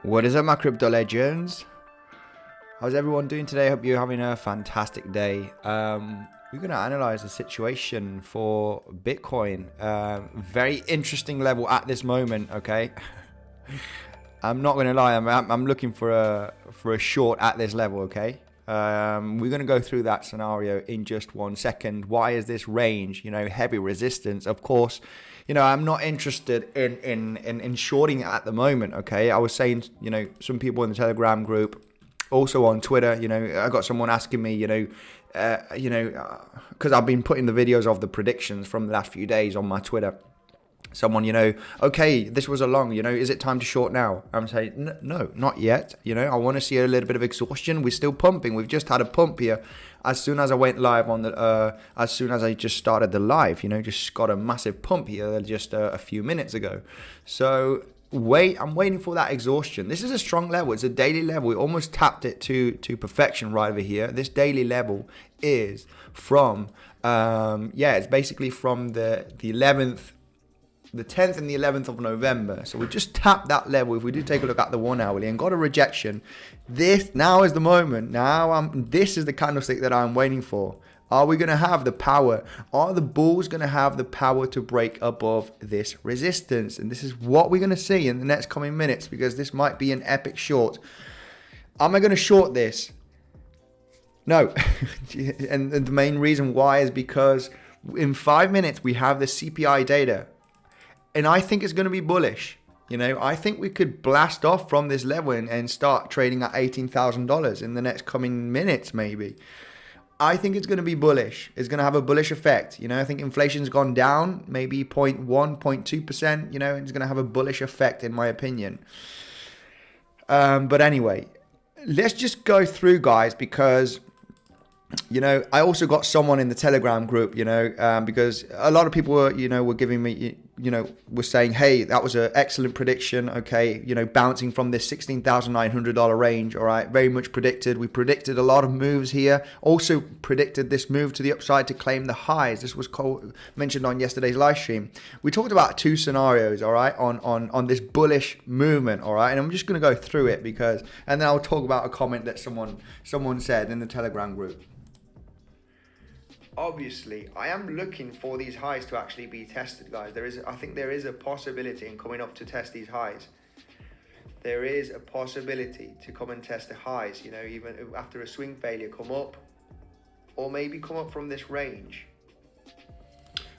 What is up, my crypto legends? How's everyone doing today? Hope you're having a fantastic day. We're going to analyze the situation for Bitcoin. Very interesting level at this moment, okay? I'm not going to lie, I'm looking for a short at this level, okay? We're going to go through that scenario in just 1 second. Why is this range, heavy resistance? Of course, I'm not interested in shorting it at the moment, okay? I was saying, some people in the Telegram group, also on Twitter, I got someone asking me, because I've been putting the videos of the predictions from the last few days on my Twitter. Someone, okay, this was a long, is it time to short now? I'm saying, no, not yet. I want to see a little bit of exhaustion. We're still pumping. We've just had a pump here. As soon as I went live as soon as I just started the live, just got a massive pump here just a few minutes ago. So I'm waiting for that exhaustion. This is a strong level. It's a daily level. We almost tapped it to perfection right over here. This daily level is from, it's basically from the 11th, the 10th and the 11th of November. So we just tapped that level. If we do take a look at the 1 hourly and got a rejection, this now is the moment. This is the candlestick that I'm waiting for. Are we going to have the power? Are the bulls going to have the power to break above this resistance? And this is what we're going to see in the next coming minutes, because this might be an epic short. Am I going to short this? No. And the main reason why is because in 5 minutes we have the CPI data. And I think it's going to be bullish. I think we could blast off from this level and start trading at $18,000 in the next coming minutes, maybe. I think it's going to be bullish. It's going to have a bullish effect. I think inflation's gone down, maybe 0.1, 0.2%. It's going to have a bullish effect, in my opinion. But anyway, let's just go through, guys, because I also got someone in the Telegram group, because a lot of people were giving me, were saying, hey, that was an excellent prediction. Okay. Bouncing from this $16,900 range. All right. Very much predicted. We predicted a lot of moves here. Also predicted this move to the upside to claim the highs. This was mentioned on yesterday's live stream. We talked about two scenarios. All right. On this bullish movement. All right. And I'm just going to go through it and then I'll talk about a comment that someone said in the Telegram group. Obviously, I am looking for these highs to actually be tested, guys. I think there is a possibility in coming up to test these highs. There is a possibility to come and test the highs, even after a swing failure, come up, or maybe come up from this range.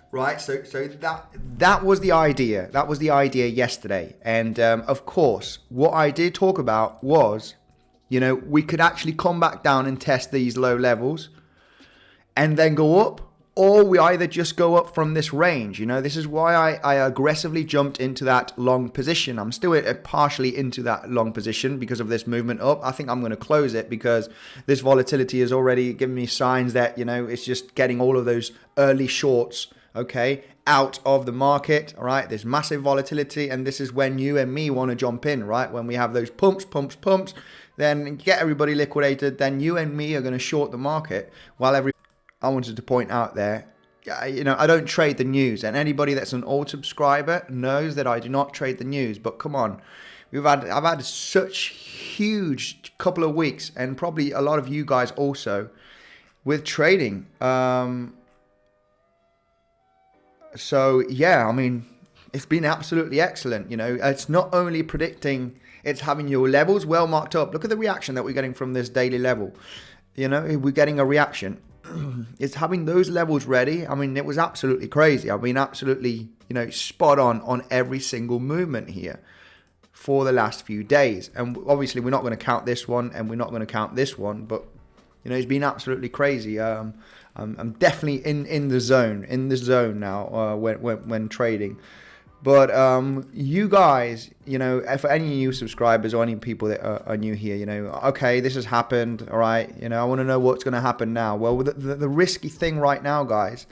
Right, so that was the idea. That was the idea yesterday. And of course, what I did talk about was, we could actually come back down and test these low levels and then go up, or we either just go up from this range. This is why I aggressively jumped into that long position. I'm still partially into that long position because of this movement up. I think I'm going to close it because this volatility has already given me signs that, it's just getting all of those early shorts, okay, out of the market, all right? There's massive volatility, and this is when you and me want to jump in, right? When we have those pumps, then get everybody liquidated, then you and me are going to short the market while I wanted to point out there, I don't trade the news, and anybody that's an old subscriber knows that I do not trade the news. But come on, I've had such huge couple of weeks, and probably a lot of you guys also, with trading. So yeah, it's been absolutely excellent. It's not only predicting, it's having your levels well marked up. Look at the reaction that we're getting from this daily level. We're getting a reaction. It's having those levels ready. It was absolutely crazy. Absolutely, spot on every single movement here for the last few days. And obviously, we're not going to count this one, and we're not going to count this one. But it's been absolutely crazy. I'm definitely in the zone now when trading. But you guys, for any new subscribers or any people that are new here, okay, this has happened, all right, I want to know what's going to happen now. Well, the risky thing right now, guys,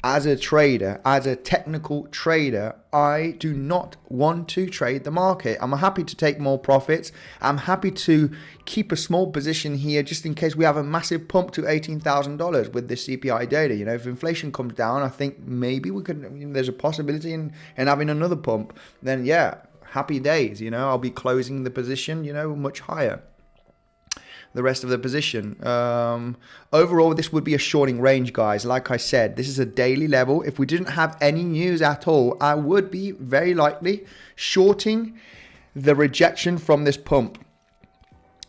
as a trader, as a technical trader, I do not want to trade the market. I'm happy to take more profits. I'm happy to keep a small position here just in case we have a massive pump to $18,000 with this CPI data. If inflation comes down, I think maybe we could, there's a possibility in having another pump. Then yeah, happy days, you know, I'll be closing the position, you know, much higher. The rest of the position. Overall, this would be a shorting range, guys. Like I said, this is a daily level. If we didn't have any news at all, I would be very likely shorting the rejection from this pump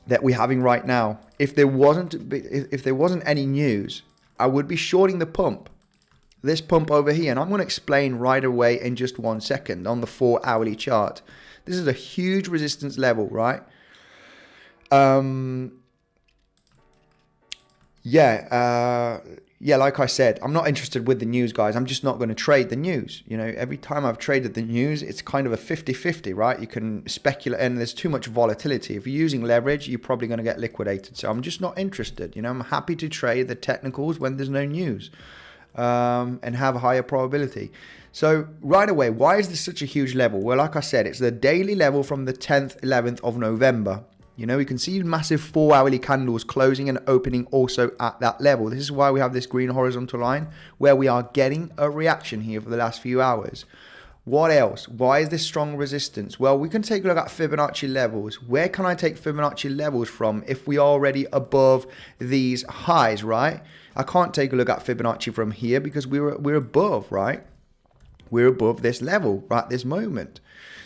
that we're having right now. If there wasn't any news, I would be shorting the pump. This pump over here, and I'm going to explain right away in just 1 second on the 4 hourly chart. This is a huge resistance level, right? Like I said, I'm not interested with the news, guys. I'm just not going to trade the news. You know, every time I've traded the news, it's kind of a 50-50, right? You can speculate, and there's too much volatility. If you're using leverage, you're probably going to get liquidated. So I'm just not interested. You know, I'm happy to trade the technicals when there's no news, and have a higher probability. So right away, why is this such a huge level? Well, like I said, it's the daily level from the 10th, 11th of November. You know, we can see massive 4 hourly candles closing and opening also at that level. This is why we have this green horizontal line where we are getting a reaction here for the last few hours. What else? Why is this strong resistance? Well, we can take a look at Fibonacci levels. Where can I take Fibonacci levels from if we are already above these highs, right? I can't take a look at Fibonacci from here because we're above, right? We're above this level right at this moment.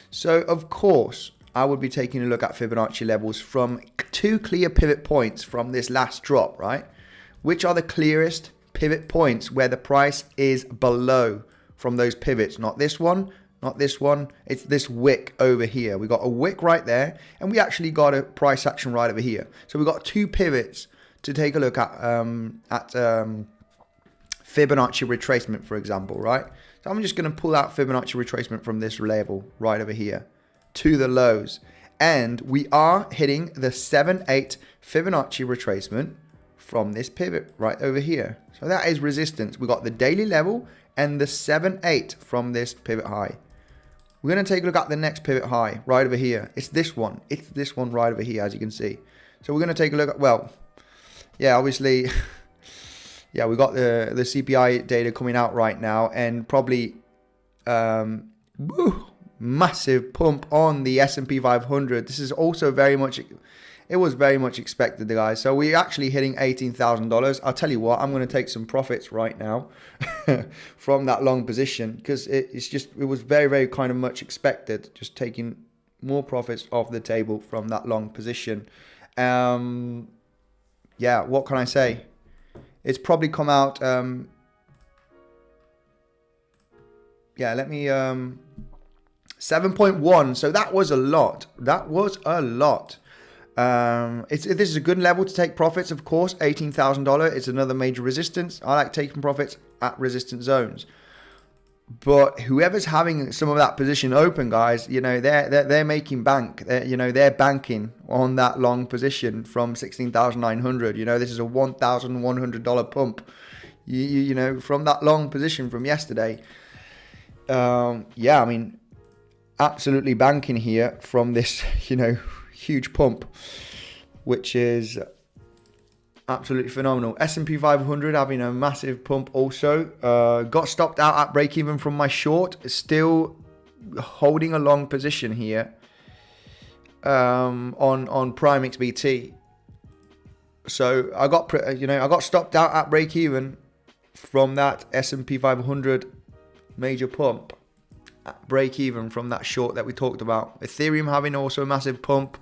So, of course, I would be taking a look at Fibonacci levels from 2 clear pivot points from this last drop, right? Which are the clearest pivot points where the price is below from those pivots? Not this one, not this one. It's this wick over here. We got a wick right there, and we actually got a price action right over here. So we got 2 pivots to take a look at Fibonacci retracement, for example, right? So I'm just going to pull out Fibonacci retracement from this level right over here to the lows, and we are hitting the 7-8 Fibonacci retracement from this pivot right over here. So that is resistance. We got the daily level and the 7-8 from this pivot high. We're going to take a look at the next pivot high right over here. It's this one. It's this one right over here, as you can see. So we're going to take a look at, well, yeah, obviously, yeah, we got the CPI data coming out right now, and probably massive pump on the S&P 500. This is also it was very much expected, guys. So we're actually hitting $18,000. I'll tell you what, I'm going to take some profits right now from that long position, because it was very, very kind of much expected. Just taking more profits off the table from that long position. Yeah, what can I say? It's probably come out. Yeah, let me 7.1. So that was a lot. That was a lot. This is a good level to take profits, of course. $18,000. It's another major resistance. I like taking profits at resistance zones. But whoever's having some of that position open, guys, you know, they're making bank. They're banking on that long position from 16,900. You know, this is a $1,100 pump. You know, from that long position from yesterday. Yeah, I mean, absolutely banking here from this, you know, huge pump, which is absolutely phenomenal. S&P 500 having a massive pump also. Got stopped out at break even from my short. Still holding a long position here on Prime XBT. So I got stopped out at break even from that S&P 500 major pump. At break even from that short that we talked about. Ethereum having also a massive pump.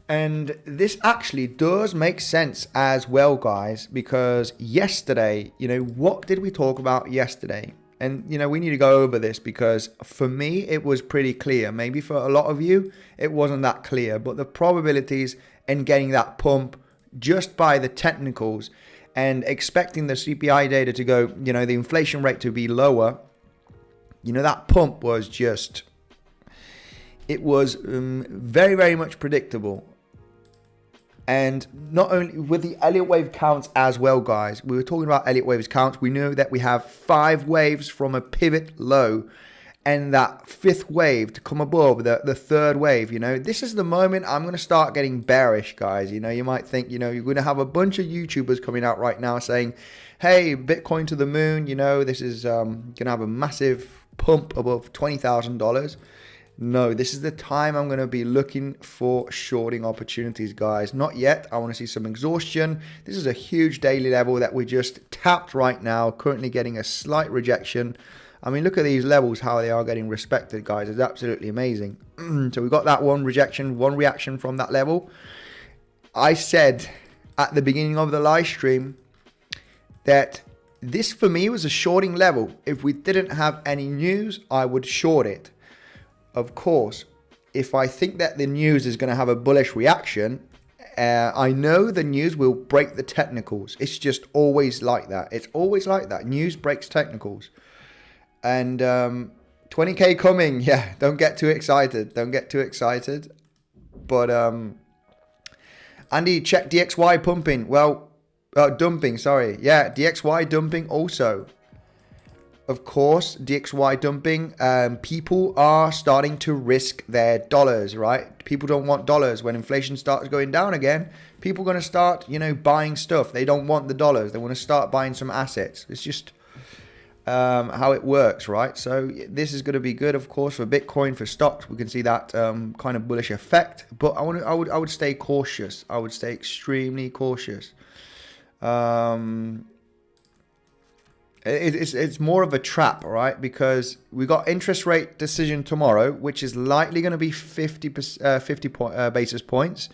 And this actually does make sense as well, guys, because yesterday, you know, what did we talk about yesterday? And, you know, we need to go over this because for me, it was pretty clear. Maybe for a lot of you, it wasn't that clear. But the probabilities in getting that pump just by the technicals and expecting the CPI data to go, you know, the inflation rate to be lower, you know, that pump was just, it was very, very much predictable. And not only with the Elliott wave counts as well, guys, we were talking about Elliott waves counts. We know that we have 5 waves from a pivot low and that 5th wave to come above the 3rd wave. You know, this is the moment I'm going to start getting bearish, guys. You know, you might think, you know, you're going to have a bunch of YouTubers coming out right now saying, hey, Bitcoin to the moon. You know, this is going to have a massive pump above $20,000. no, this is the time I'm going to be looking for shorting opportunities, guys. Not yet. I want to see some exhaustion. This is a huge daily level that we just tapped right now, currently getting a slight rejection. I mean, look at these levels, how they are getting respected, guys. It's absolutely amazing. So we got that one rejection, one reaction from that level. I said at the beginning of the live stream that this for me was a shorting level. If we didn't have any news, I would short it. Of course, if I think that the news is going to have a bullish reaction, I know the news will break the technicals. It's just always like that. It's always like that. News breaks technicals. And 20K coming. Yeah, don't get too excited. Don't get too excited. But Andy, check DXY pumping. Well, dumping, sorry. Yeah, DXY dumping also. Of course, DXY dumping, people are starting to risk their dollars, right? People don't want dollars. When inflation starts going down again, people are going to start, buying stuff. They don't want the dollars. They want to start buying some assets. It's just how it works, right? So this is going to be good, of course, for Bitcoin, for stocks. We can see that kind of bullish effect. But I would stay cautious. I would stay extremely cautious. It's more of a trap, right? Because we got interest rate decision tomorrow, which is likely going to be 50 basis points.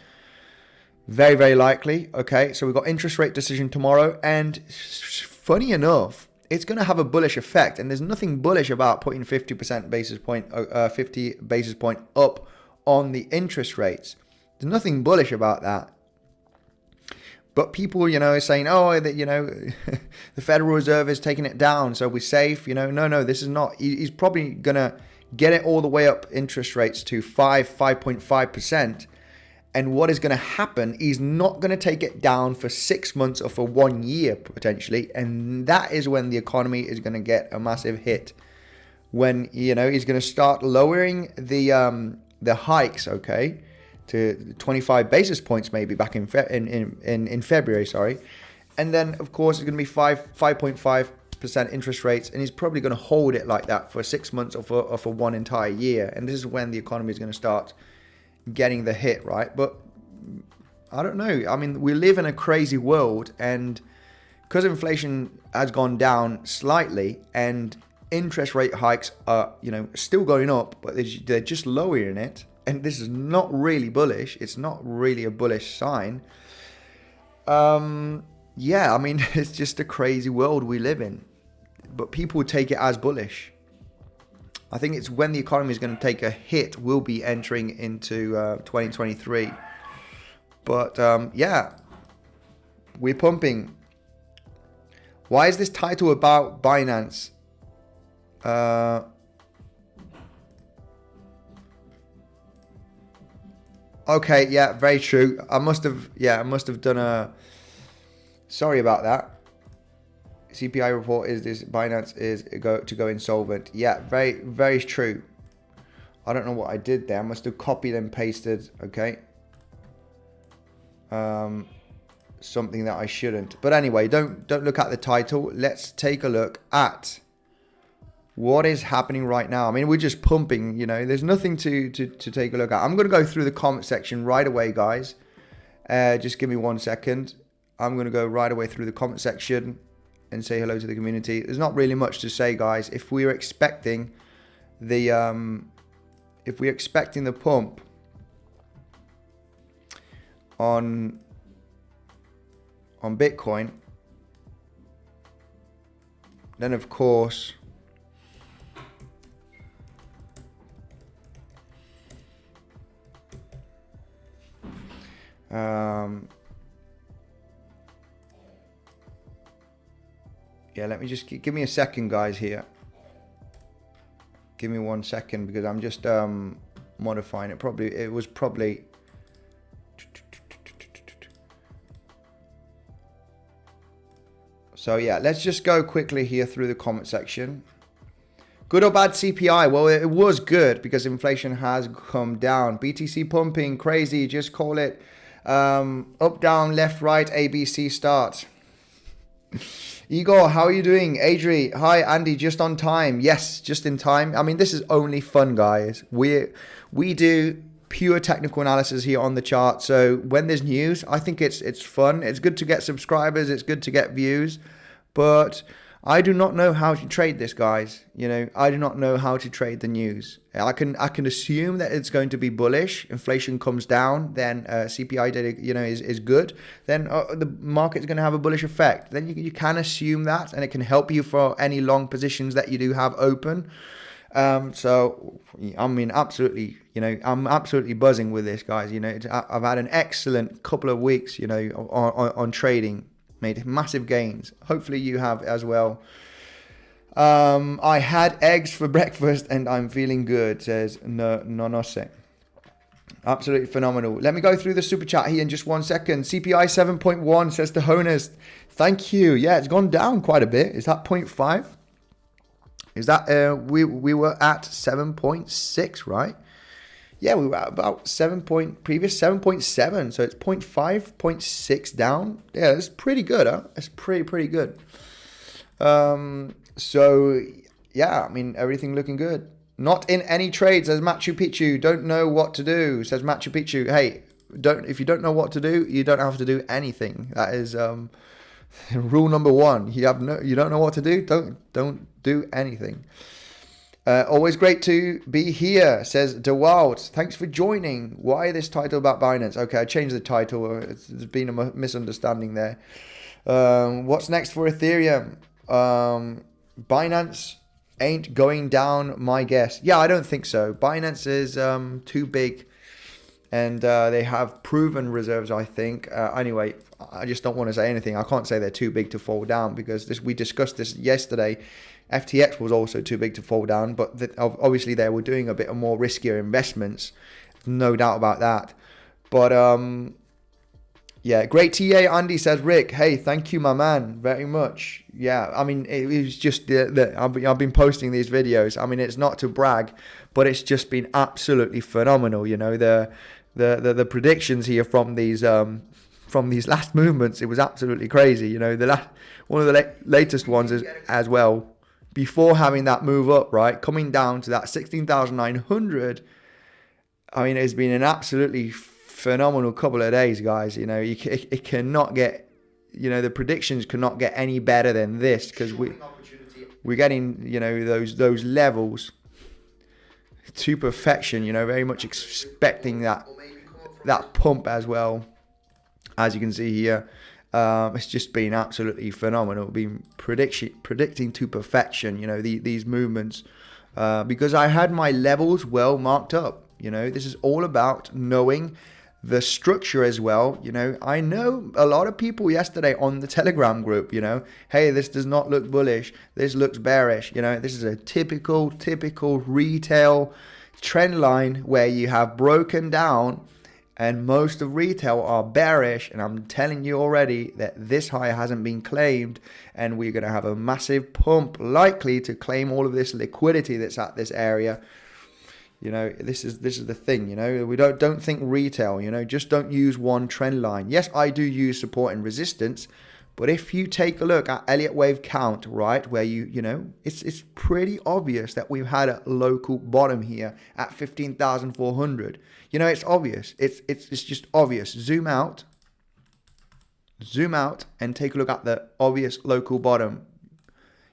Very, very likely. Okay, so we got interest rate decision tomorrow, and funny enough, it's going to have a bullish effect. And there's nothing bullish about putting 50 basis point up on the interest rates. There's nothing bullish about that. But people, are saying, oh, that, the Federal Reserve is taking it down, so we're safe. No, this is not. He's probably going to get it all the way up interest rates to 5.5%. And what is going to happen, he's not going to take it down for 6 months or for 1 year, potentially. And that is when the economy is going to get a massive hit. When, he's going to start lowering the hikes, okay, to 25 basis points maybe back in February, sorry. And then, of course, it's going to be 5.5% interest rates, and he's probably going to hold it like that for 6 months or for 1 entire year. And this is when the economy is going to start getting the hit, right? But I don't know. I mean, we live in a crazy world, and because inflation has gone down slightly and interest rate hikes are, still going up, but they're just lowering it. And this is not really bullish. It's not really a bullish sign. Yeah, I mean, it's just a crazy world we live in. But people take it as bullish. I think it's when the economy is going to take a hit, we'll be entering into 2023. But yeah, we're pumping. Why is this title about Binance? Okay, yeah, very true. I must have done a... Sorry about that. CPI report is this, Binance is to go insolvent. Yeah, very, very true. I don't know what I did there. I must have copied and pasted, okay. Something that I shouldn't. But anyway, don't look at the title. Let's take a look at what is happening right now. I mean, we're just pumping, there's nothing to take a look at. I'm going to go through the comment section right away, guys. Just give me 1 second. I'm going to go right away through the comment section and say hello to the community. There's not really much to say, guys. If we're expecting the pump on Bitcoin, then of course yeah, let me just give me a second, guys, here. Give me 1 second because I'm just modifying it. It was probably so yeah, let's just go quickly here through the comment section. Good or bad CPI? Well, it was good because inflation has come down. BTC pumping, crazy, just call it up, down, left, right, ABC start. Igor, how are you doing? Adri, hi. Andy, just on time. Yes, just in time. I mean, this is only fun, guys. We do pure technical analysis here on the chart. So when there's news, I think it's fun. It's good to get subscribers. It's good to get views. But I do not know how to trade this, guys. I do not know how to trade the news. I can assume that it's going to be bullish. Inflation comes down, then CPI data, is good. Then the market's going to have a bullish effect. Then you can assume that, and it can help you for any long positions that you do have open. So I mean, absolutely, I'm absolutely buzzing with this, guys. I've had an excellent couple of weeks, on trading. Made massive gains. Hopefully you have as well. I had eggs for breakfast and I'm feeling good, says Nonose. Absolutely phenomenal. Let me go through the super chat here in just 1 second. CPI 7.1 says to Honest. Thank you. Yeah, it's gone down quite a bit. Is that 0.5? Is that we were at 7.6, right? Yeah, we were at about 7.7, so it's 0.5, 0.6 down. Yeah, it's pretty good, huh? It's pretty good. So yeah, I mean, everything looking good. Not in any trade, says Machu Picchu. Don't know what to do, says Machu Picchu. Hey, if you don't know what to do, you don't have to do anything. That is rule number 1. You don't know what to do. Don't do anything. Always great to be here, says DeWalt. Thanks for joining. Why this title about Binance? Okay, I changed the title. There's been a misunderstanding there. What's next for Ethereum? Binance ain't going down, my guess. Yeah, I don't think so. Binance is too big, and they have proven reserves, I think. Anyway, I just don't want to say anything. I can't say they're too big to fall down because we discussed this yesterday. FTX was also too big to fall down, but obviously they were doing a bit more riskier investments. No doubt about that. But yeah, great TA, Andy, says Rick. Hey, thank you, my man, very much. Yeah, I mean, it was just I've been posting these videos. I mean, it's not to brag, but it's just been absolutely phenomenal. The predictions here from these last movements, it was absolutely crazy. One of the latest ones is as well. Before having that move up, right, coming down to that 16,900, I mean, it's been an absolutely phenomenal couple of days, guys. It cannot get, the predictions cannot get any better than this because we're getting, those levels to perfection. Very much expecting that pump as well, as you can see here. It's just been absolutely phenomenal. Been predicting to perfection, these movements, because I had my levels well marked up. This is all about knowing the structure as well. I know a lot of people yesterday on the Telegram group, hey, this does not look bullish. This looks bearish. This is a typical retail trend line where you have broken down. And most of retail are bearish, and I'm telling you already that this high hasn't been claimed, and we're going to have a massive pump likely to claim all of this liquidity that's at this area. This is the thing. We don't think retail. Just don't use one trend line. Yes, I do use support and resistance, but if you take a look at Elliott wave count, right, where it's pretty obvious that we've had a local bottom here at 15,400. It's obvious. It's just obvious. Zoom out and take a look at the obvious local bottom.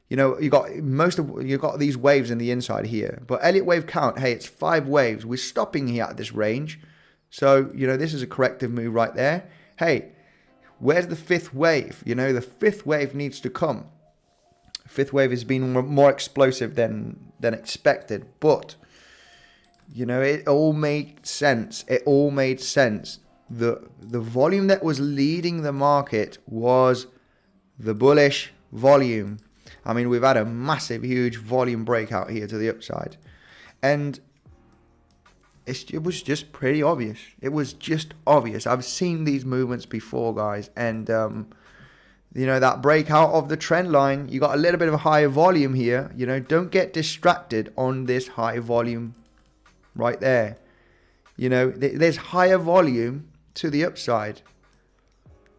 You got these waves in the inside here, but Elliott wave count, hey, it's 5 waves. We're stopping here at this range. So, this is a corrective move right there. Hey, where's the 5th wave? The 5th wave needs to come. 5th wave has been more explosive than expected, but it all made sense. It all made sense. The volume that was leading the market was the bullish volume. I mean, we've had a massive, huge volume breakout here to the upside. And it was just pretty obvious. It was just obvious. I've seen these movements before, guys. And, that breakout of the trend line, you got a little bit of a higher volume here. Don't get distracted on this high volume right there. There's higher volume to the upside.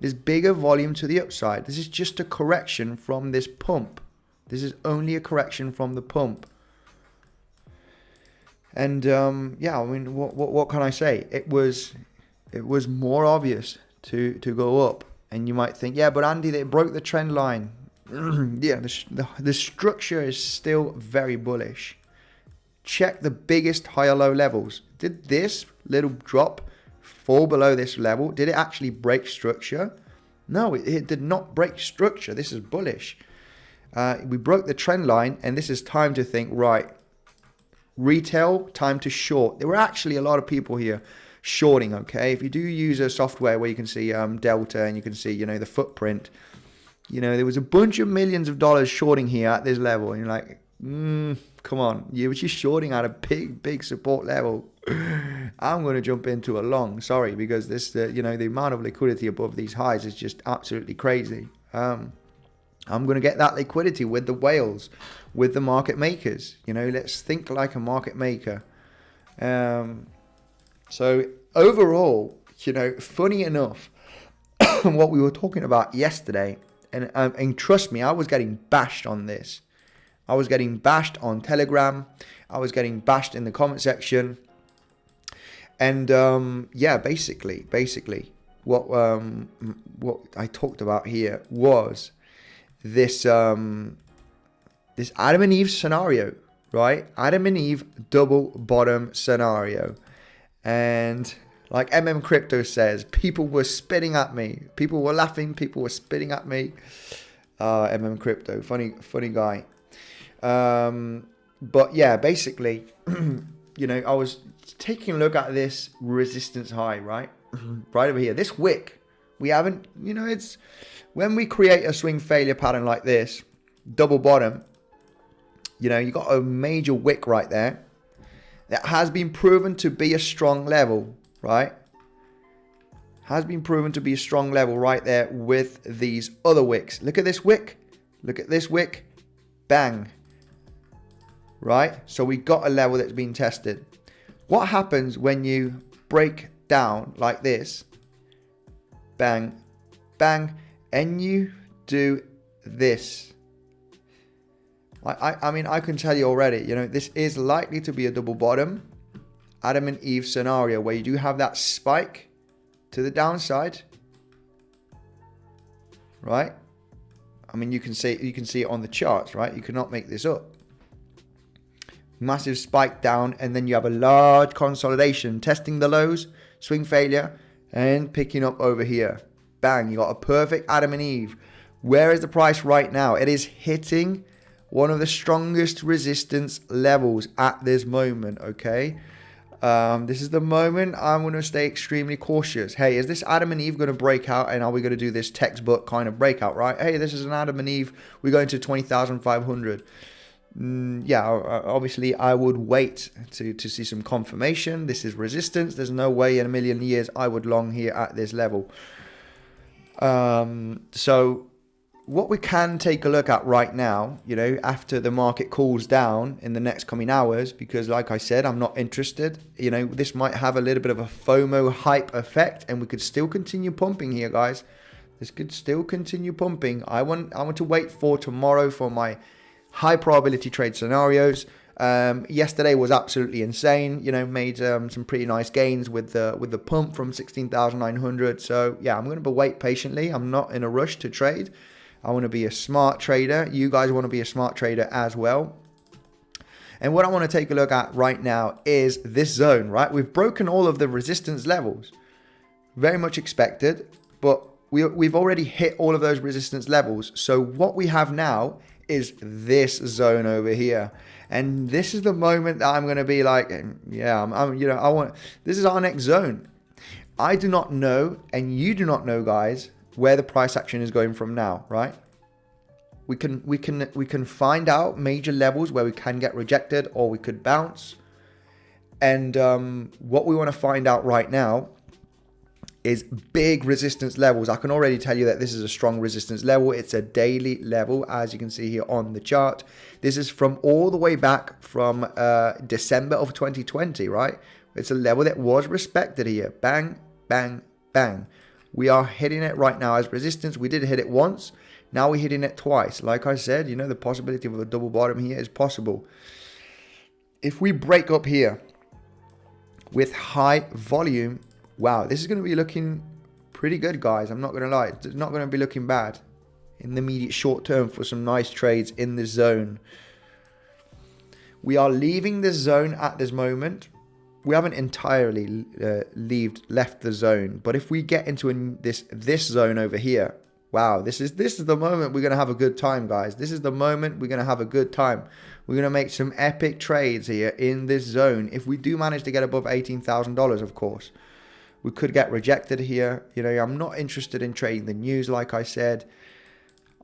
There's bigger volume to the upside. This is just a correction from this pump. This is only a correction from the pump. And yeah, I mean, what can I say? It was more obvious to go up. And you might think, yeah, but Andy, they broke the trend line. Yeah, the structure is still very bullish. Check the biggest higher low levels. Did this little drop fall below this level? Did it actually break structure? No, it did not break structure. This is bullish. We broke the trend line, and this is time to think, right, retail, time to short. There were actually a lot of people here shorting, okay? If you do use a software where you can see Delta and you can see, the footprint, there was a bunch of millions of dollars shorting here at this level. And you're like, come on. You were just shorting at a big support level. I'm going to jump into a long, sorry, because this, the amount of liquidity above these highs is just absolutely crazy. I'm going to get that liquidity with the whales, with the market makers. Let's think like a market maker. So overall, funny enough, what we were talking about yesterday, and trust me, I was getting bashed on this. I was getting bashed on Telegram. I was getting bashed in the comment section. And yeah, basically, what I talked about here was this this Adam and Eve scenario, right? Adam and Eve double bottom scenario. And like Crypto says, people were spitting at me. People were laughing. People were spitting at me. Crypto, funny guy. But yeah, basically, I was taking a look at this resistance high, right? Right over here. This wick, we haven't, it's when we create a swing failure pattern like this, double bottom, you got a major wick right there that has been proven to be a strong level, right? Has been proven to be a strong level right there with these other wicks. Look at this wick. Look at this wick. Bang. Right? So we got a level that's been tested. What happens when you break down like this? Bang. Bang. And you do this. I mean, I can tell you already, this is likely to be a double bottom Adam and Eve scenario where you do have that spike to the downside, right? I mean, you can see it on the charts, right? You cannot make this up. Massive spike down, and then you have a large consolidation, testing the lows, swing failure, and picking up over here. Bang, you got a perfect Adam and Eve. Where is the price right now? It is hitting one of the strongest resistance levels at this moment, okay? This is the moment I'm going to stay extremely cautious. Hey, is this Adam and Eve going to break out, and are we going to do this textbook kind of breakout, right? Hey, this is an Adam and Eve. We're going to 20,500. Yeah, obviously I would wait to see some confirmation. This is resistance. There's no way in a million years I would long here at this level. So what we can take a look at right now, after the market cools down in the next coming hours, because like I said, I'm not interested. This might have a little bit of a FOMO hype effect, and we could still continue pumping here, guys. This could still continue pumping. I want to wait for tomorrow for my high probability trade scenarios. Yesterday was absolutely insane. Made some pretty nice gains with the pump from 16,900. So yeah, I'm going to wait patiently. I'm not in a rush to trade. I want to be a smart trader. You guys want to be a smart trader as well. And what I want to take a look at right now is this zone, right? We've broken all of the resistance levels. Very much expected, but we've already hit all of those resistance levels. So what we have now is this zone over here. And this is the moment that I'm going to be like, yeah, this is our next zone. I do not know, and you do not know, guys, where the price action is going from now, right? We can find out major levels where we can get rejected or we could bounce. And what we want to find out right now is big resistance levels. I can already tell you that this is a strong resistance level. It's a daily level, as you can see here on the chart. This is from all the way back from December of 2020, right? It's a level that was respected here. Bang, bang, bang. We are hitting it right now as resistance. We did hit it once. Now we're hitting it twice. Like I said, the possibility of a double bottom here is possible. If we break up here with high volume, wow, this is going to be looking pretty good, guys. I'm not going to lie. It's not going to be looking bad in the immediate short term for some nice trades in this zone. We are leaving this zone at this moment. We haven't entirely left the zone, but if we get into this zone over here, wow, this is the moment we're going to have a good time, guys. This is the moment we're going to have a good time. We're going to make some epic trades here in this zone. If we do manage to get above $18,000, of course. We could get rejected here. I'm not interested in trading the news, like I said.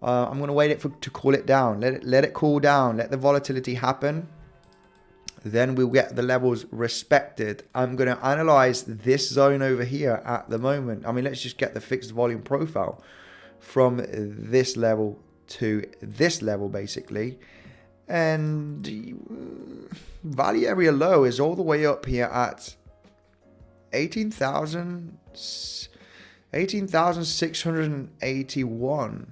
I'm going to wait to cool it down. Let it cool down. Let the volatility happen. Then we'll get the levels respected. I'm going to analyze this zone over here at the moment. I mean, let's just get the fixed volume profile from this level to this level, basically. And value area low is all the way up here at 18,681.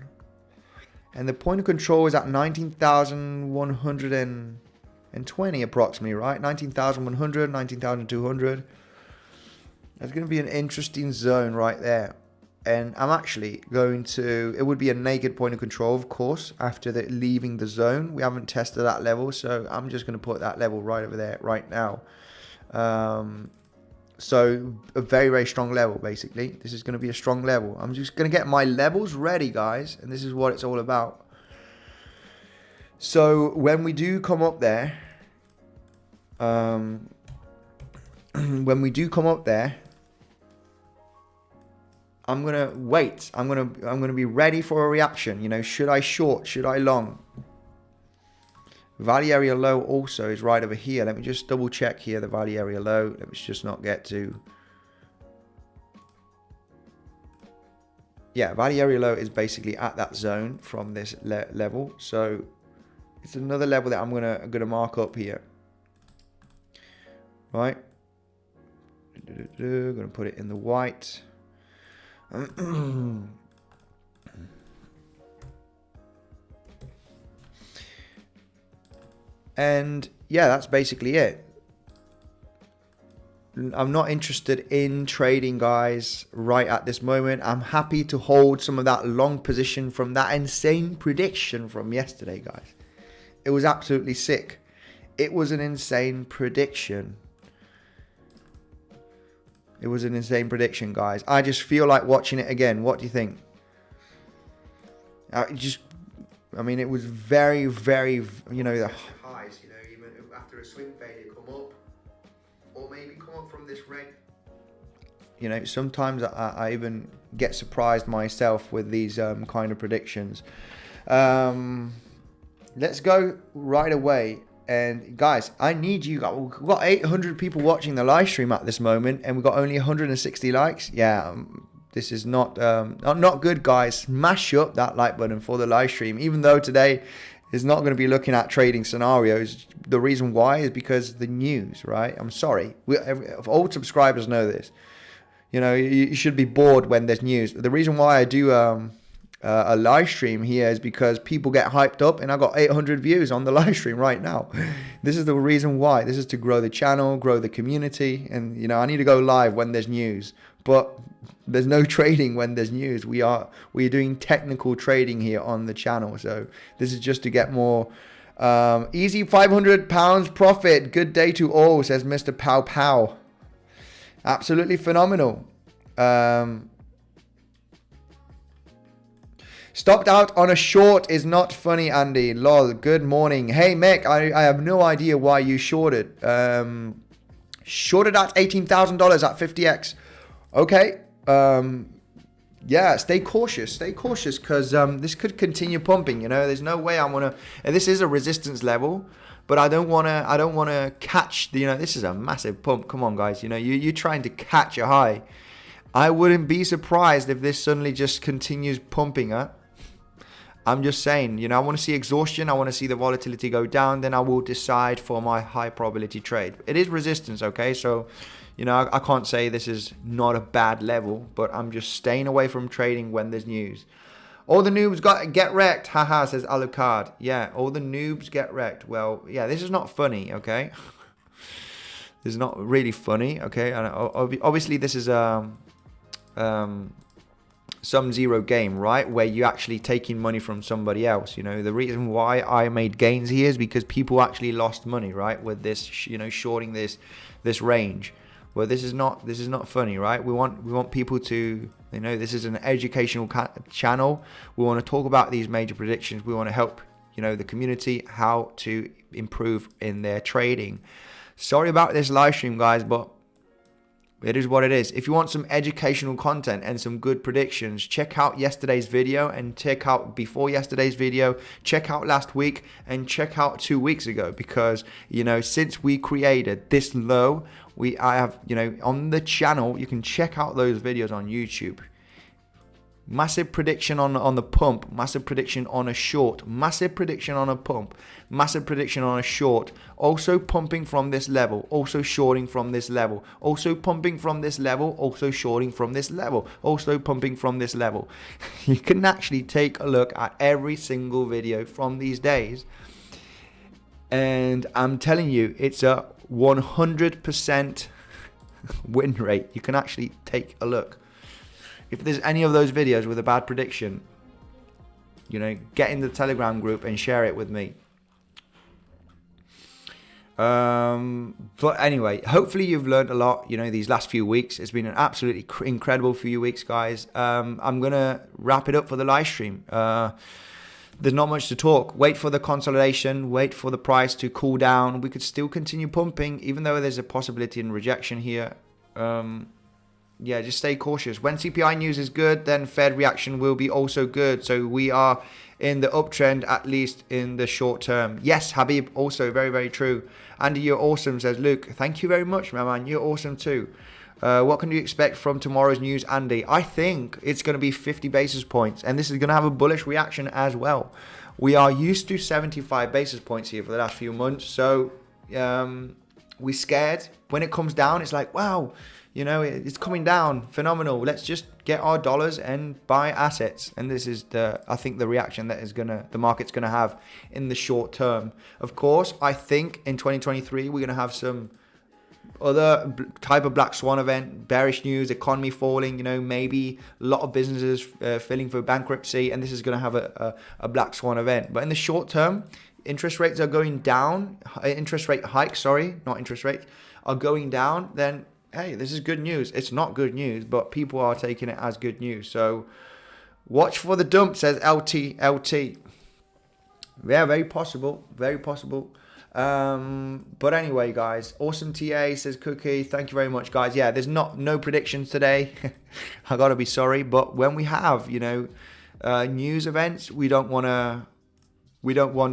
And the point of control is at 19,120 approximately, right? 19,100, 19,200. That's going to be an interesting zone right there. And I'm actually going to, it would be a naked point of control, of course, after leaving the zone. We haven't tested that level, so I'm just going to put that level right over there right now. So a very, very strong level, basically. This is going to be a strong level. I'm just going to get my levels ready, guys, and this is what it's all about. So when we do come up there, I'm gonna wait. I'm gonna be ready for a reaction. Should I short? Should I long? Value area low also is right over here. Let me just double check here the value area low. Let me just not get to. Yeah, value area low is basically at that zone from this level. So it's another level that I'm gonna mark up here. Right. Gonna put it in the white. And yeah, that's basically it. I'm not interested in trading, guys, right at this moment. I'm happy to hold some of that long position from that insane prediction from yesterday, guys. It was absolutely sick. It was an insane prediction. It was an insane prediction, guys. I just feel like watching it again. What do you think? I mean, it was very, very, the highs, even after a swing failure, come up, or maybe come up from this red. Sometimes I even get surprised myself with these kind of predictions. Let's go right away. And guys, I need you. We've got 800 people watching the live stream at this moment, and we've got only 160 likes. Yeah, this is not good, guys. Smash up that like button for the live stream. Even though today is not going to be looking at trading scenarios, the reason why is because the news, right? I'm sorry. Old subscribers know this. You should be bored when there's news. The reason why I do a live stream here is because people get hyped up, and I got 800 views on the live stream right now. This is the reason why. This is to grow the channel, grow the community, and I need to go live when there's news. But there's no trading when there's news. We're doing technical trading here on the channel. So this is just to get more easy £500 profit. Good day to all, says Mr. Pow Pow. Absolutely phenomenal. Stopped out on a short is not funny, Andy. Lol, good morning. Hey, Mick, I have no idea why you shorted. Shorted at $18,000 at 50x. Okay. Yeah, stay cautious because this could continue pumping. There's no way I'm gonna. And this is a resistance level, but I don't wanna catch the. This is a massive pump. Come on, guys. You're trying to catch a high. I wouldn't be surprised if this suddenly just continues pumping up. I'm just saying, I want to see exhaustion. I want to see the volatility go down. Then I will decide for my high probability trade. It is resistance, okay? So you know, I can't say this is not a bad level, but I'm just staying away from trading when there's news. All the noobs get wrecked, haha, says Alucard. Yeah, all the noobs get wrecked. Well, yeah, this is not funny, okay? This is not really funny, okay? And obviously this is some zero game, right? Where you're actually taking money from somebody else. You know, the reason why I made gains here is because people actually lost money, right? With this, you know, shorting this range. Well, this is not funny, right? We want people to, you know, this is an educational channel. We want to talk about these major predictions. We want to help, you know, the community how to improve in their trading. Sorry about this live stream, guys, but it is what it is. If you want some educational content and some good predictions, check out yesterday's video and check out before yesterday's video, check out last week and check out 2 weeks ago, because, you know, since we created this low, I have, you know, on the channel, you can check out those videos on YouTube. Massive prediction on the pump, massive prediction on a short, massive prediction on a pump, massive prediction on a short, also pumping from this level, also shorting from this level, also pumping from this level, also shorting from this level, also pumping from this level. You can actually take a look at every single video from these days, and I'm telling you, it's a 100% win rate. You can actually take a look. If there's any of those videos with a bad prediction, you know, get in the Telegram group and share it with me. But anyway, hopefully you've learned a lot, you know, these last few weeks. It's been an absolutely incredible few weeks, guys. I'm going to wrap it up for the live stream. There's not much to talk. Wait for the consolidation. Wait for the price to cool down. We could still continue pumping, even though there's a possibility in rejection here. Yeah, just stay cautious. When CPI news is good, then Fed reaction will be also good. So we are in the uptrend, at least in the short term. Yes, Habib, also very, very true. Andy, you're awesome, says Luke. Thank you very much, my man. You're awesome too. What can you expect from tomorrow's news, Andy? I think it's going to be 50 basis points, and this is going to have a bullish reaction as well. We are used to 75 basis points here for the last few months. So we're scared. When it comes down, it's like, wow, you know, it's coming down, phenomenal. Let's just get our dollars and buy assets. And this is I think the reaction that the market's gonna have in the short term. Of course, I think in 2023 we're gonna have some other type of black swan event, bearish news, economy falling, you know, maybe a lot of businesses filing for bankruptcy, and this is gonna have a black swan event. But in the short term, interest rates are going down. Interest rate hikes, sorry, not interest rates, are going down. Then hey, this is good news. It's not good news, but people are taking it as good news. So watch for the dump, says LT. Yeah, very possible. Very possible. But anyway, guys, awesome TA, says Cookie. Thank you very much, guys. Yeah, there's no predictions today. I gotta be sorry. But when we have, you know, news events, we don't want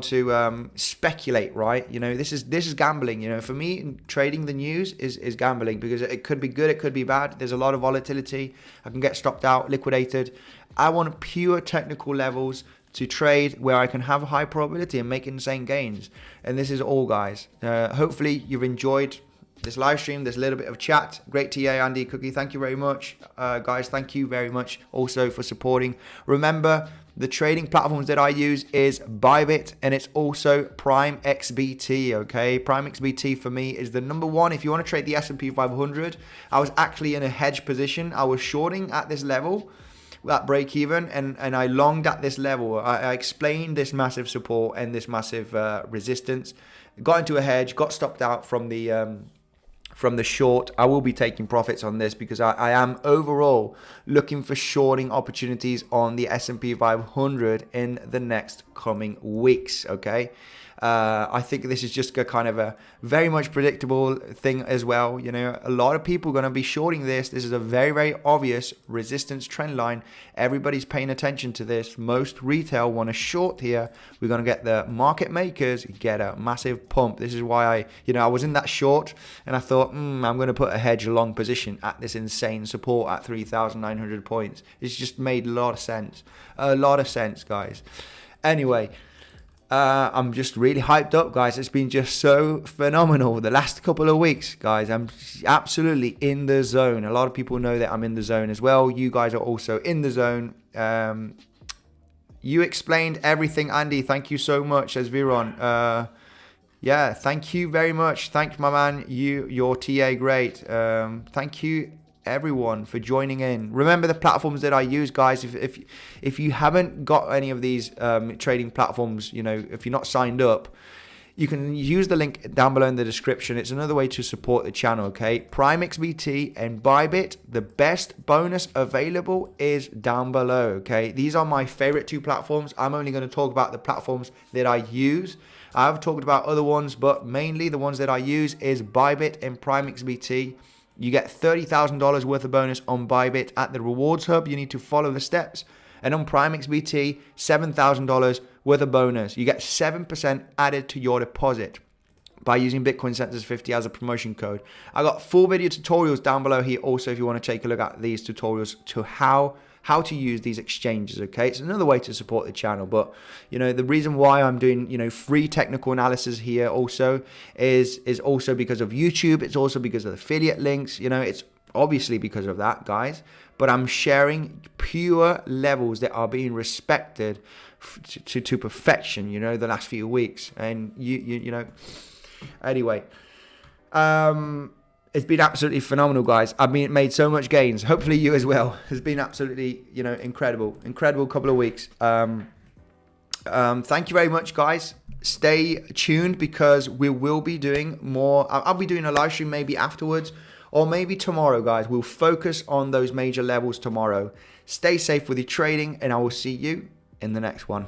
to speculate, right? You know, this is gambling. You know, for me, trading the news is gambling, because it could be good, it could be bad. There's a lot of volatility. I can get stopped out, liquidated. I want pure technical levels to trade where I can have a high probability and make insane gains. And this is all, guys. Hopefully you've enjoyed this live stream, this little bit of chat. Great TA, Andy, Cookie. Thank you very much, guys. Thank you very much also for supporting. Remember, the trading platforms that I use is Bybit, and it's also Prime XBT, okay? Prime XBT for me is the number one. If you want to trade the S&P 500, I was actually in a hedge position. I was shorting at this level, at break even, and I longed at this level. I explained this massive support and this massive resistance. Got into a hedge, got stopped out from the short. I will be taking profits on this because I am overall looking for shorting opportunities on the S&P 500 in the next coming weeks, okay? I think this is just a kind of a very much predictable thing as well. You know, a lot of people are going to be shorting this. This is a very, very obvious resistance trend line. Everybody's paying attention to this. Most retail want to short here. We're going to get the market makers get a massive pump. This is why I was in that short and I thought, I'm going to put a hedge long position at this insane support at 3,900 points. It's just made a lot of sense. A lot of sense, guys. Anyway, I'm just really hyped up, guys. It's been just so phenomenal the last couple of weeks, guys. I'm absolutely in the zone. A lot of people know that I'm in the zone as well. You guys are also in the zone. You explained everything, Andy. Thank you so much, as Viron. Yeah, thank you very much. Thank you, my man. Your TA, great. Thank you, everyone, for joining in. Remember the platforms that I use, guys. If you haven't got any of these trading platforms, you know, if you're not signed up, you can use the link down below in the description. It's another way to support the channel, okay? PrimeXBT and Bybit, the best bonus available is down below, okay? These are my favorite two platforms. I'm only going to talk about the platforms that I use. I've talked about other ones, but mainly the ones that I use is Bybit and PrimeXBT. You get $30,000 worth of bonus on Bybit at the rewards hub. You need to follow the steps. And on PrimeXBT, $7,000 worth of bonus. You get 7% added to your deposit by using Bitcoinsensus 50 as a promotion code. I got full video tutorials down below here also if you want to take a look at these tutorials to how to use these exchanges, okay? It's another way to support the channel, but you know, the reason why I'm doing, you know, free technical analysis here also is also because of YouTube. It's also because of affiliate links, you know, it's obviously because of that, guys, but I'm sharing pure levels that are being respected to perfection, you know, the last few weeks. And you know, anyway, it's been absolutely phenomenal, guys. I've made so much gains. Hopefully you as well. It's been absolutely, you know, incredible couple of weeks. Thank you very much, guys. Stay tuned because we will be doing more. I'll be doing a live stream maybe afterwards or maybe tomorrow, guys. We'll focus on those major levels tomorrow. Stay safe with your trading and I will see you in the next one.